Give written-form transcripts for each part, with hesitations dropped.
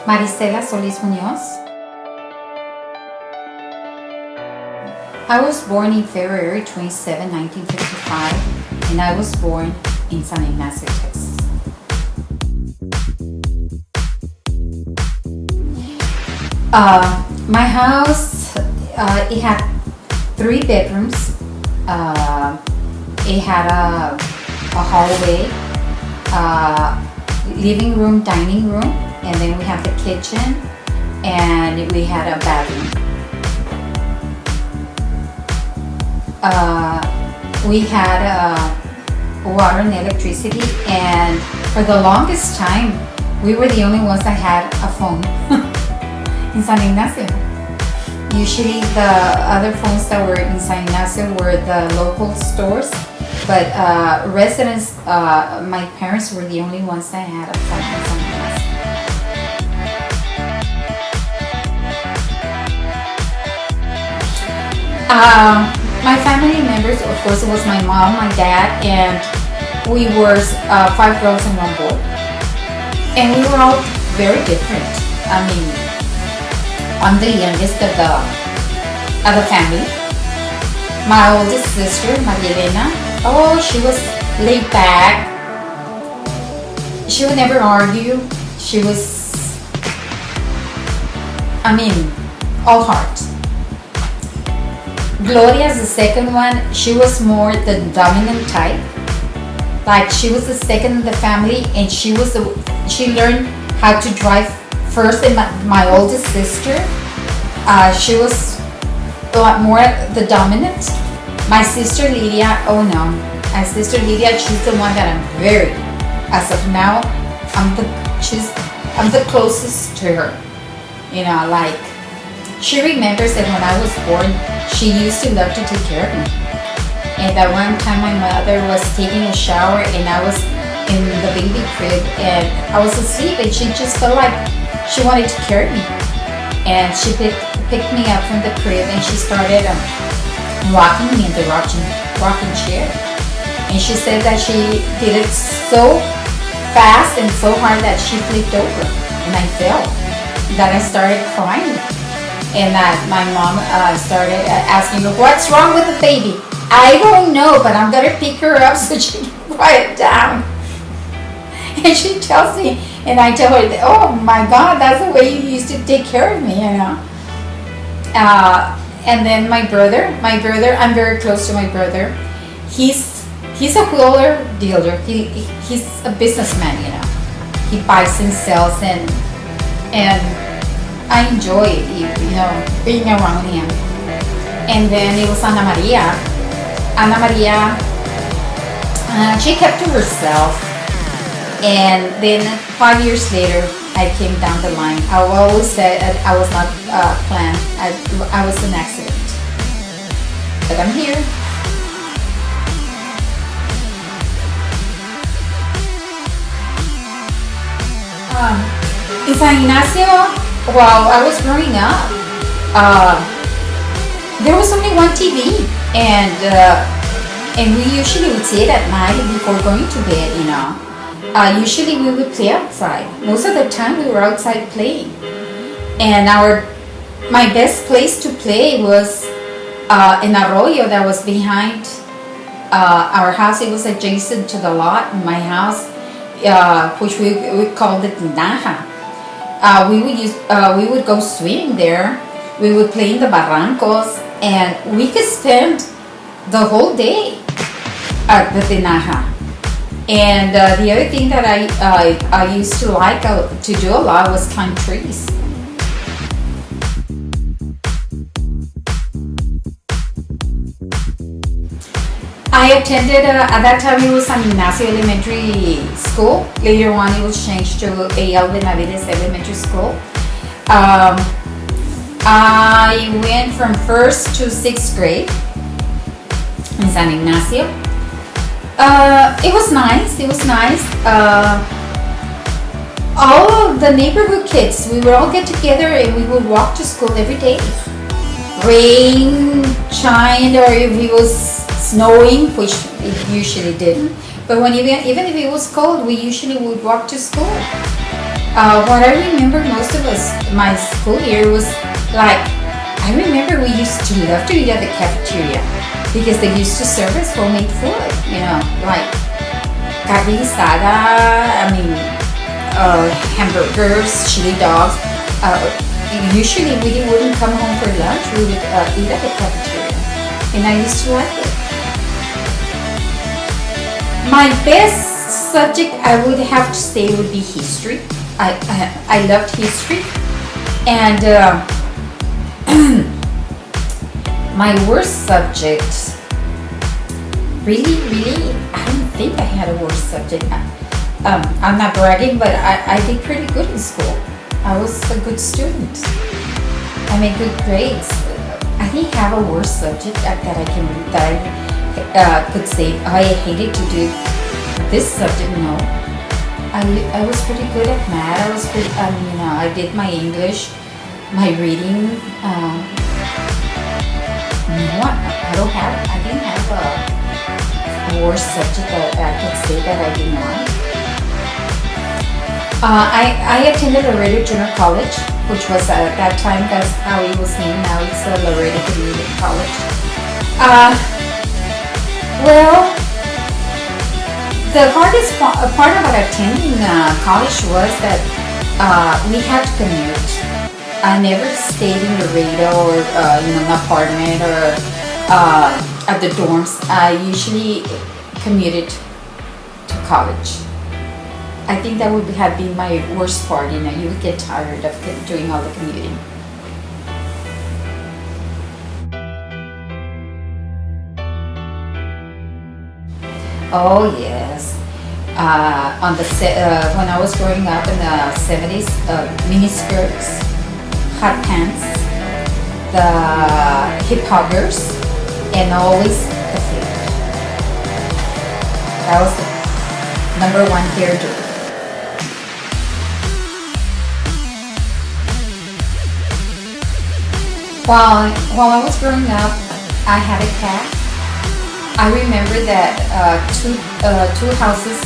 Maricela Munoz. I was born in February 27, 1955, and I was born in San Ignacio, Texas. My house, it had 3 bedrooms. It had a hallway, living room, dining room, and then we have the kitchen, and we had a bathroom. We had water and electricity, and for the longest time, we were the only ones that had a phone in San Ignacio. Usually the other phones that were in San Ignacio were the local stores, but residents, my parents were the only ones that had a phone in San Ignacio. My family members, of course, it was my mom, my dad, and we were 5 girls and 1 boy. And we were all very different. I mean, I'm the youngest of the family. My oldest sister, Marina, she was laid back. She would never argue. She was, all heart. Gloria is the second one. She was more the dominant type. Like, she was the second in the family, and she learned how to drive first than my oldest sister. She was a lot more the dominant. My sister Lydia, my sister Lydia, she's the one that I'm very, as of now, I'm the closest to her. She remembers that when I was born, she used to love to take care of me. And that one time my mother was taking a shower and I was in the baby crib and I was asleep, and she just felt like she wanted to carry me. And she picked me up from the crib and she started rocking me in the rocking chair. And she said that she did it so fast and so hard that she flipped over and I fell. That I started crying. And that my mom started asking me, "What's wrong with the baby?" "I don't know, but I'm gonna pick her up so she can quiet down." And she tells me, and I tell her, "Oh my God, that's the way you used to take care of me, And then my brother, I'm very close to my brother. He's a wheeler dealer. He's a businessman, He buys and sells, and I enjoy being around him. And then it was Ana Maria. She kept to herself. And then 5 years later, I came down the line. I always said I was not planned. I was an accident. But I'm here. In San Ignacio, while I was growing up, there was only one TV, and we usually would see it at night before going to bed. Usually we would play outside. Most of the time we were outside playing, and my best place to play was an arroyo that was behind our house. It was adjacent to the lot in my house, which we called it Naja. We would go swimming there. We would play in the barrancos, and we could spend the whole day at the Tinaja. And the other thing that I used to like to do a lot was climb trees. I attended, at that time it was San Ignacio Elementary School. Later on it was changed to A.L. Benavides Elementary School. I went from 1st to 6th grade in San Ignacio. It was nice. All of the neighborhood kids, we would all get together and we would walk to school every day. Rain, shine, or if it was snowing, which it usually didn't. But even if it was cold, we usually would walk to school. What I remember most of us, my school year was like, I remember we used to love to eat at the cafeteria because they used to serve us homemade food, like carne asada, hamburgers, chili dogs. Usually we wouldn't come home for lunch, we would eat at the cafeteria. And I used to like it. My best subject, I would have to say, would be history. I loved history. And my worst subject, really, I don't think I had a worst subject. I'm not bragging, but I did pretty good in school. I was a good student. I made good grades. I didn't have a worst subject that I could say, oh, I hated to do this subject. No, I was pretty good at math. I was pretty, I did my English, my reading. No, I didn't have a worst subject that I could say that I did not. I attended Laredo Junior College, which was at that time, that's how it was named. Now it's Laredo Community College. Well, the hardest part about attending college was that we had to commute. I never stayed in Laredo or in an apartment or at the dorms. I usually commuted to college. I think that would have been my worst part. You would get tired of doing all the commuting. Oh yes. When I was growing up in the 70s, mini skirts, hot pants, the hip hoggers, and always the fade. That was the number one hairdo. While I was growing up, I had a cat. I remember that two houses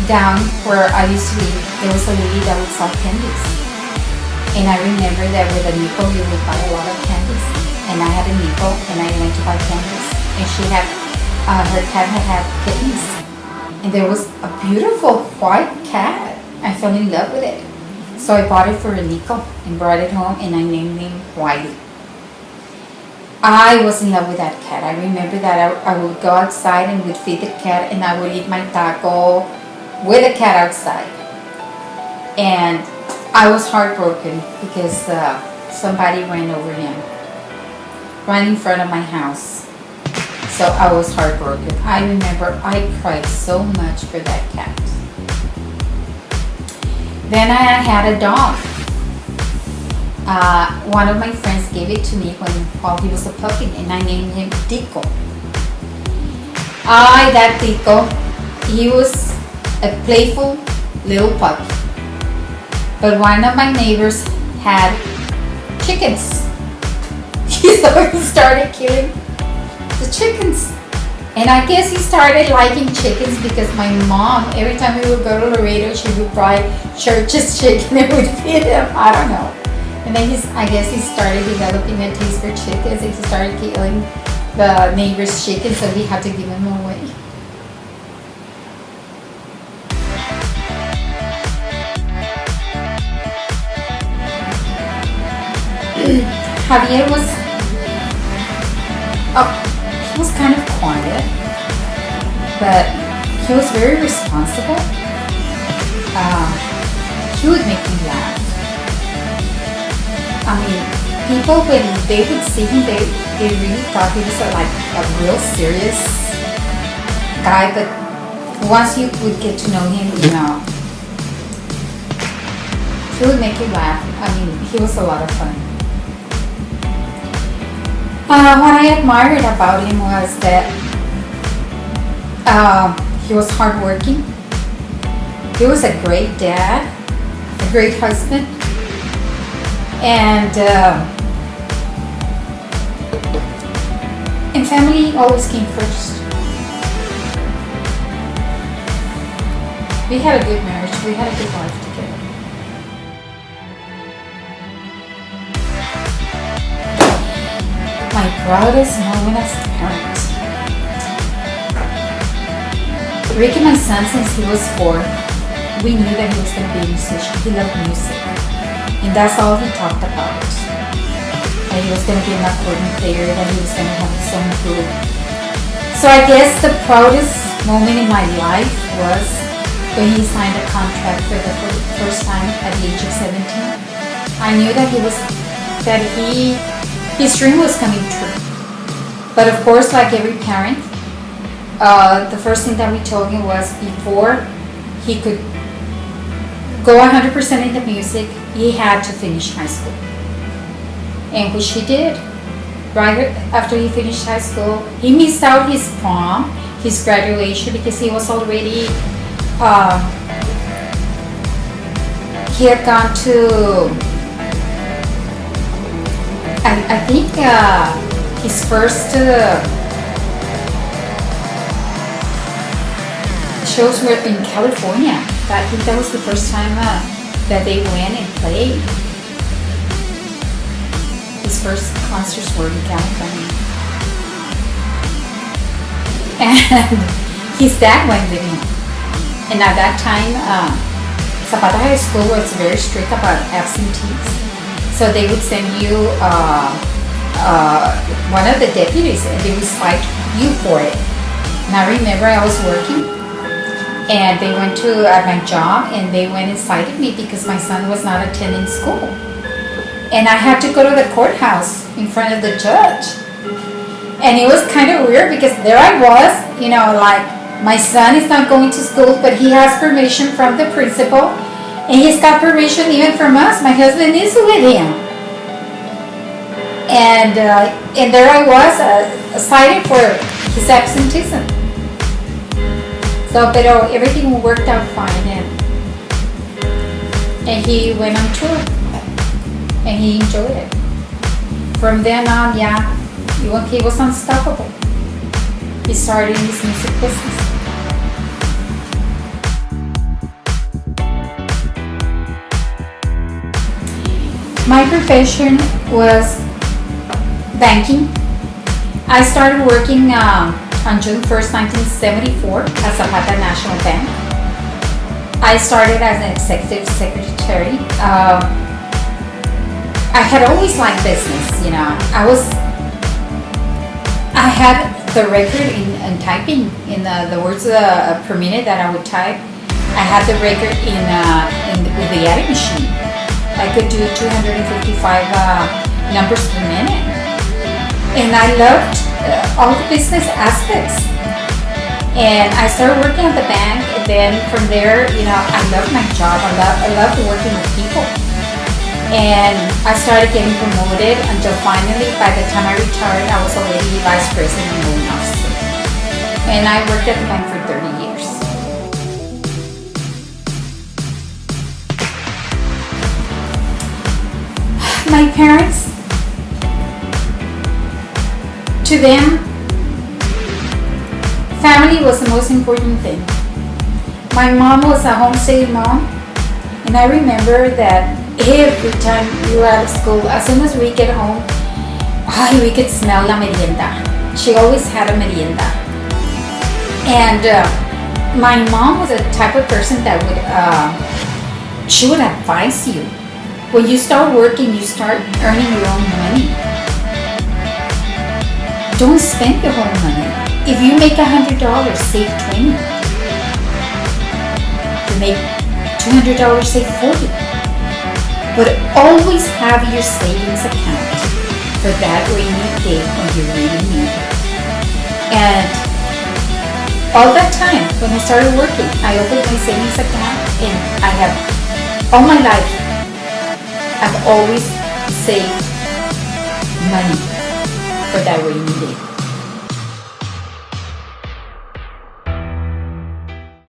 down where I used to live, there was a lady that would sell candies. And I remember that with a nickel you would buy a lot of candies. And I had a nickel and I went to buy candies. And she had, her cat had kittens. And there was a beautiful white cat. I fell in love with it. So I bought it for a nickel and brought it home and I named him Whitey. I was in love with that cat. I remember that I would go outside and would feed the cat and I would eat my taco with the cat outside. And I was heartbroken because somebody ran over him, right in front of my house. So I was heartbroken. I remember I cried so much for that cat. Then I had a dog. One of my friends gave it to me while he was a puppy, and I named him Tico. That Tico, he was a playful little puppy. But one of my neighbors had chickens. So he started killing the chickens. And I guess he started liking chickens because my mom, every time we would go to Laredo, she would buy Church's chicken and would feed him. I don't know. And then I guess he started developing a taste for chickens and he started killing the neighbor's chickens, so we had to give them away. Javier he was kind of quiet, but he was very responsible. He would make me laugh. People, when they would see him, they really thought he was a real serious guy, but once you would get to know him, he would make you laugh. He was a lot of fun. What I admired about him was that he was hardworking. He was a great dad, a great husband, and family always came first. We had a good marriage. We had a good life together. My proudest moment as a parent. Ricky, my son, since he was 4, we knew that he was going to be a musician. He loved music. And that's all he talked about. That he was going to be an accordion player, that he was going to have his own group. So I guess the proudest moment in my life was when he signed a contract for the first time at the age of 17. I knew that his dream was coming true. But of course, like every parent, the first thing that we told him was before he could go 100% into music, he had to finish high school. And which he did. Right after he finished high school, he missed out his prom, his graduation, because he was already, he had gone to, I think his first shows were in California. I think that was the first time that they went and played. His first concerts were in California. And his dad went with him. And at that time, Zapata High School was very strict about absentees. So they would send you one of the deputies and they would cite you for it. And I remember I was working and they went to at my job and they went and cited me because my son was not attending school. And I had to go to the courthouse in front of the judge. And it was kind of weird because there I was, like my son is not going to school, but he has permission from the principal. And he's got permission even from us. My husband is with him. And there I was, cited for his absenteeism. So, but everything worked out fine. And he went on tour. And he enjoyed it. From then on, he was unstoppable. He started his music business. My profession was banking. I started working on June 1st, 1974 at Zapata National Bank. I started as an executive secretary. I had always liked business, I had the record in typing, in the words per minute that I would type. I had the record with the adding machine. I could do 255 numbers per minute. And I loved all the business aspects. And I started working at the bank, and then from there, I loved my job. I loved working with people. And I started getting promoted until finally, by the time I retired, I was already vice president and loan officer. And I worked at the bank for 30 years. My parents, to them, family was the most important thing. My mom was a homestay mom, and I remember that every time we were out of school, as soon as we get home, we could smell la merienda. She always had a merienda. And my mom was a type of person that she would advise you. When you start working, you start earning your own money. Don't spend your own money. If you make $100, save $20. If you make $200, save $40. But always have your savings account for that rainy day when you really need it. And all that time, when I started working, I opened my savings account, and I have, all my life, I've always saved money for that rainy day.